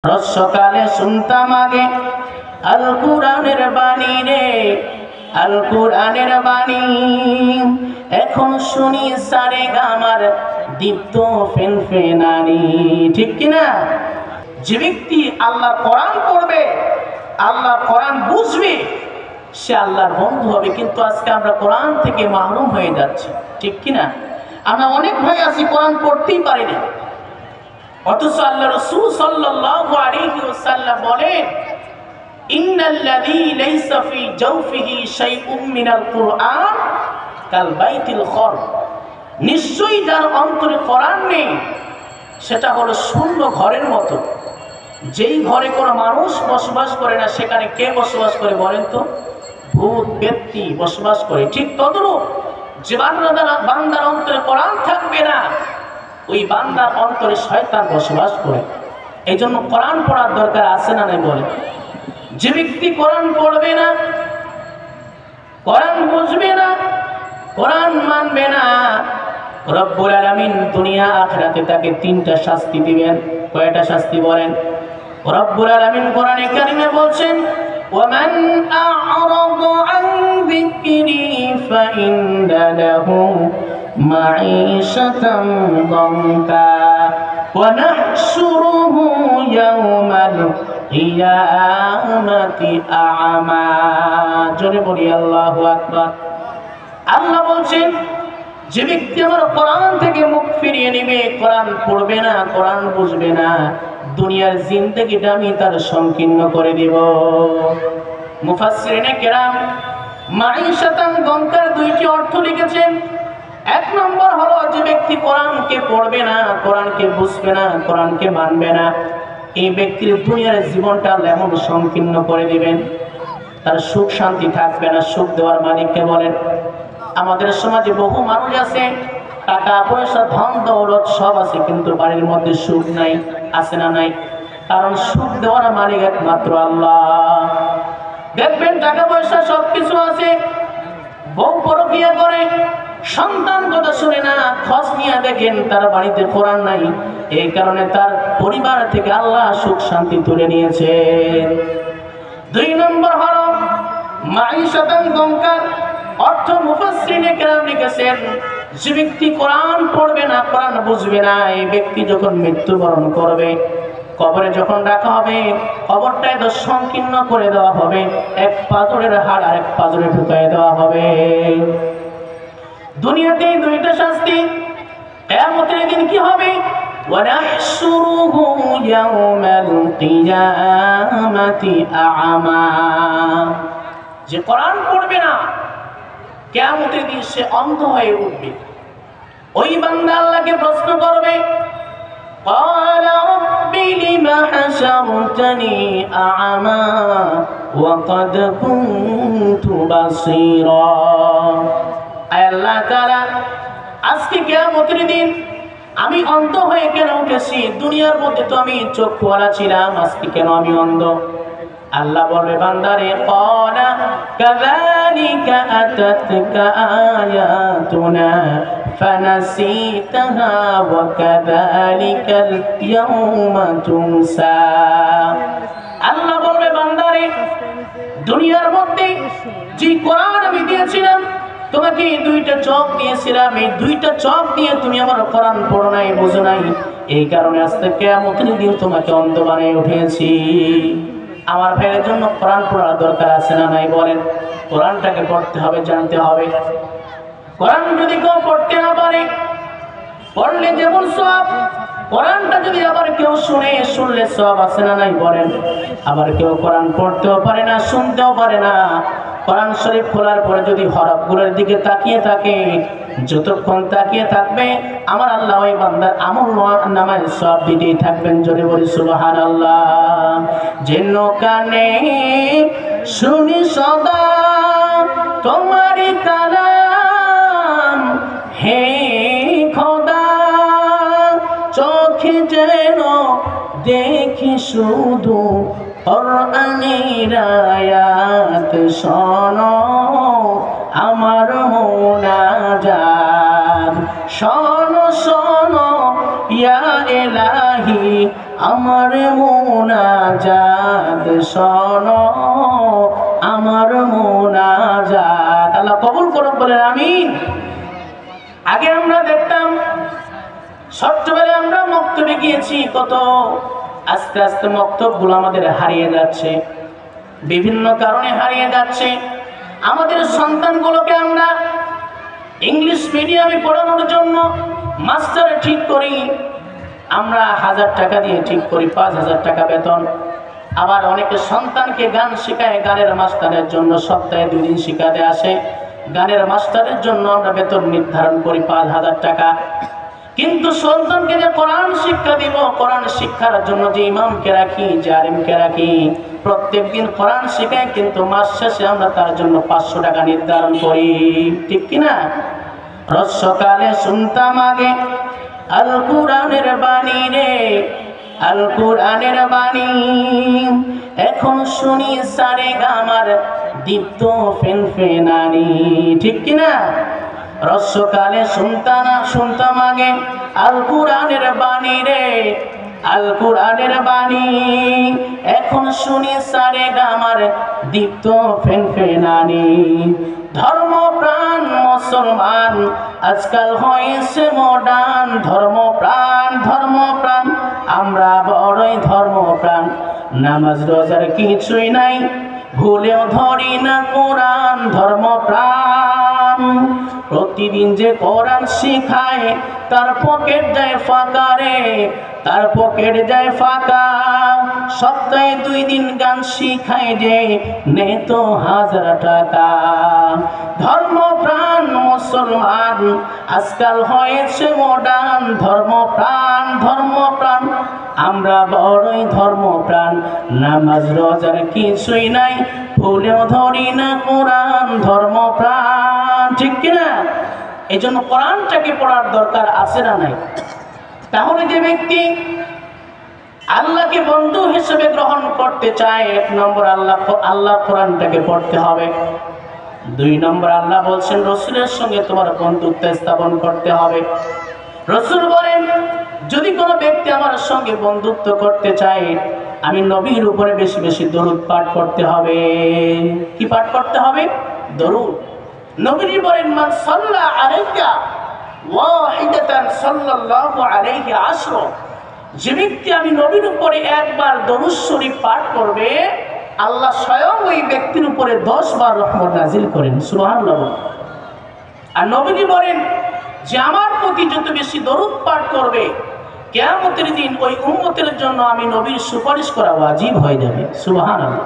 রোজ সকালে শুনতাম আগে আল কোরআনের বাণী রে, আল কোরআনের বাণী। এখন শুনি সারে গামার দীপ্ত ফেনফেনানি। ঠিক কিনা? যে ব্যক্তি আল্লাহর কোরআন পড়বে, আল্লাহর কোরআন বুঝবে, সে আল্লাহর বন্ধু হবে। কিন্তু আজকে আমরা কোরআন থেকে মাহরুম হয়ে যাচ্ছি। ঠিক কিনা? আমরা অনেক ভাই আছি কোরআন পড়তেই পারি না, অথচ আল্লাহ রাসূল সাল্লাল্লাহু আলাইহি ওয়াসাল্লাম বলেন, ইন্নাল্লাযী লাইসা ফী জাওফিহি শাইউম মিনাল কুরআন কাল বাইতিল খর। নিশ্চয়ই যার অন্তরে কোরআন নেই সেটা হলো শূন্য ঘরের মতো। যেই ঘরে কোনো মানুষ বসবাস করে না সেখানে কে বসবাস করে বলেন তো? ভূত ব্যক্তি বসবাস করে। ঠিক তদ্রূপ যে বান্দার অন্তরে কোরআন থাকবে না, ওই বান্দার অন্তরে শয়তান বসবাস করে। এই জন্য কোরআন পড়ার দরকার আছে না নাই বলে? যে ব্যক্তি কোরআন পড়বে না, কোরআন বুঝবে না, কোরআন মানবে না, রব্বুল আলামিন দুনিয়া আখিরাতে তাকে তিনটা শাস্তি দিবেন। কয়টা শাস্তি বলেন? রব্বুল আলামিন কোরআনে কারিমে বলছেন, ওয়ামান আ'রাদা আন যিকরি ফাইন্না লাহু মাঈশাতান দানকা ওয়া নাহশুরুহু ইয়াওমাল কিয়ামাতি আ'মা। জোরে বলি আল্লাহু আকবার। আল্লাহ বলছেন, যে ব্যক্তি আমার কোরআন থেকে মুখ ফিরিয়ে নেবে, কোরআন পড়বে না, কোরআন বুঝবে না, দুনিয়ার জিন্দেগিটা আমি তার সংকীর্ণ করে দেব। মুফাসসিরিনে কেরাম মাঈশাতান দানকার দুইটি অর্থ লিখেছেন। এক নম্বর হলো, যে ব্যক্তি কোরআনকে পড়বে না, কোরআনকে বুঝবে না, কোরআনকে মানবে না, এই ব্যক্তির দুনিয়ার জীবনটা আল্লাহ এমন সংকীর্ণ করে দিবেন, তার সুখ শান্তি থাকবে না। সুখ দেওয়ার মালিককে বলেন? আমাদের সমাজে বহু মানুষ আছে, টাকা পয়সা ধন দৌলত সব আছে, কিন্তু বাড়ির মধ্যে সুখ নাই। আছে না নাই? কারণ সুখ দেওয়ার মালিক একমাত্র আল্লাহ। দেখবেন টাকা পয়সা সবকিছু আছে, বউ পরকিয়া করে, সন্তান কথা শুনে না, খোঁজ নিয়ে দেখেন তার বাড়িতে কোরআন নাই। এই কারণে তার পরিবার থেকে আল্লাহ সুখ শান্তি তুলে নিয়েছেন। দুই নম্বর হলো মাঈশাতান দানকার অর্থ মুফাসসিরিনে কেরাম লিখেছেন, যে ব্যক্তি কোরআন পড়বে না, কোরআন বুঝবে না, এই ব্যক্তি যখন মৃত্যুবরণ করবে, কবরে যখন রাখা হবে, কবরটায় তো সংকীর্ণ করে দেওয়া হবে, এক পাথরের হাড় আর এক পাথরে ঢুকায় দেওয়া হবে। দুনিয়াতেই দুইটা শাস্তি, কিয়ামতের দিন কি হবে? ওয়া নাহশুরুহু ইয়াওমাল কিয়ামাতি আ'মা। যে কোরআন পড়বে না, কিয়ামতের দিন সে অন্ধ হয়ে উঠবে। ওই বান্দা আল্লাহকে প্রশ্ন করবে, ক্বালা রাব্বি লিমা হাশারতানি আ'মা ওয়া ক্বাদ কুনতু বাসীরা। আয় আল্লাহ তাআলা, আজকে কিয়ামতের দিন আমি অন্ধ হয়ে কেন উঠেছি? দুনিয়ার মধ্যে তো আমি চক্ষুওয়ালা ছিলাম, আজকে কেন আমি অন্ধ? আল্লাহ বলবে, বান্দারে, ক্বালা কাযালিকা আতাতকা আয়াতুনা ফানাসিতাহা ওয়া কাযালিকাল ইয়াওমা তুনসা। আল্লাহ বলবে, বান্দারে, দুনিয়ার মধ্যে যে কোরআন আমি দিয়েছিলাম, তোমাকে দুইটা চোখ দিয়েছিলাম, এই দুইটা চোখ দিয়ে তুমি আমার কোরআন পড়ো নাই, বোঝো নাই, এই কারণে আজকে কিয়ামতের দিন তোমাকে অন্ধ বানিয়ে উঠেছি। আমার ভাইয়ের জন্য কোরআন পড়ার দরকার আছে না নাই বলেন? কোরআনটাকে পড়তে হবে, জানতে হবে। কোরআন যদি কেউ পড়তে না পারে, পড়লে যেমন সওয়াব, কোরআনটা যদি আবার কেউ শুনলে সওয়াব আছে না নাই বলেন? আবার কেউ কোরআন পড়তেও পারে না, শুনতেও পারে না, কোরআন শরীফ খোলার পরে যদি হরফগুলোর দিকে তাকিয়ে থাকে, যতক্ষণ তাকিয়ে থাকবে আমার আল্লাহ ওই বান্দার আমল নামায় সওয়াব দিতেই থাকবেন। জোরে বলি সুবহানাল্লাহ। যেন কানে শুনি সদা তোমারই কালাম, হে খোদা, চোখে যেন দেখি শুধু কোরআনের আয়াত, শোনো আমার মুনাজাত, শোনো শোনো ইয়া ইলাহি আমার মুনাজাত শোনো, আমার মুনাজাত। আল্লাহ কবুল করুক, বলেন আমিন। আগে আমরা দেখতাম ছোট্টবেলায় আমরা মক্তবে গিয়েছি কত, আস্তে আস্তে মক্তবগুলো আমাদের হারিয়ে যাচ্ছে, বিভিন্ন কারণে হারিয়ে যাচ্ছে। আমাদের সন্তানগুলোকে আমরা ইংলিশ মিডিয়ামে পড়ানোর জন্য মাস্টার ঠিক করি, আমরা 1000 টাকা দিয়ে ঠিক করি, 5000 টাকা বেতন। আবার অনেকে সন্তানকে গান শেখায়, গানের মাস্টারের জন্য সপ্তাহে 2 দিন শেখাতে আসে, গানের মাস্টারের জন্য আমরা বেতন নির্ধারণ করি 5000 টাকা। কিন্তু সন্তানকে যে কোরআন শিক্ষা দিব, কোরআন শিক্ষার জন্য যে ইমামকে রাখি, যে আলেমকে রাখি, প্রত্যেক দিন কোরআন শেখায়, কিন্তু মাস শেষে আমরা তার জন্য 500 টাকা নির্ধারণ করি, ঠিক কিনা? রসকালে শুনতাম আগে আল কুরআনের বাণী রে, আল কুরআনের বাণী, এখন শুনি সারে গামার দীপ্ত ফেনফেনানি, ঠিক কিনা? রসকালে শুনতাম আগে আল কুরআনের বাণী রে, আল কুরআনের বাণী, এখন শুনি সারে গামার দীপ্ত ফেনফেনানি। ধর্মপ্রাণ মুসলমান আজকাল হয়েছে মডার্ন, ধর্মপ্রাণ আমরা বড়ই ধর্মপ্রাণ। নামাজ রোজার কিছুই নাই, ভুলেও ধরি না কোরআন, ধর্মপ্রাণ। প্রতিদিন যে কোরআন শিখায়, তার পকেট যায় ফাঁকা রে, তার পকেট যায় ফাঁকা। সপ্তাহে 2 দিন গান শিখায় যে, নে তো 1000 টাকা। ধর্মপ্রাণ মুসলমান আজকাল হয়েছে মডার্ন, ধর্মপ্রাণ আমরা বড়ই ধর্মপ্রাণ। নামাজ রোজার কিছুই নাই, ভুলেও ধরি না কোরআন, ধর্মপ্রাণ, ঠিক কিনা? এই জন্য কোরআনটাকে পড়ার দরকার আছে না নাই? তাহলে যে ব্যক্তি আল্লাহকে বন্ধু হিসেবে গ্রহণ করতে চায়, 1 নম্বর আল্লাহ কোরআনটাকে পড়তে হবে। 2 নম্বর আল্লাহ বলছেন রসুলের সঙ্গে তোমার বন্ধুত্ব স্থাপন করতে হবে। রসুল বলেন, যদি কোনো ব্যক্তি আমার সঙ্গে বন্ধুত্ব করতে চায়, আমি নবীর উপরে বেশি বেশি দরুদ পাঠ করতে হবে। কি পাঠ করতে হবে? দরুদ। নবী বলেন, মান সাল্লা আলাইকা ওয়াহিদাতান সাল্লাল্লাহু আলাইহি আশরা, যে ব্যক্তি আমি নবীর উপরে একবার দরুদ শরীফ পাঠ করবে, আল্লাহ স্বয়ং ওই ব্যক্তির উপরে 10 বার রহমত নাজিল করেন, সুবহানাল্লাহ। আর নবী বলেন যে আমার প্রতি যত বেশি দরুদ পাঠ করবে, কিয়ামতের দিন ওই উম্মতের জন্য আমি নবীর সুপারিশ করা ওয়াজিব হয়ে যাবে, সুবহানাল্লাহ।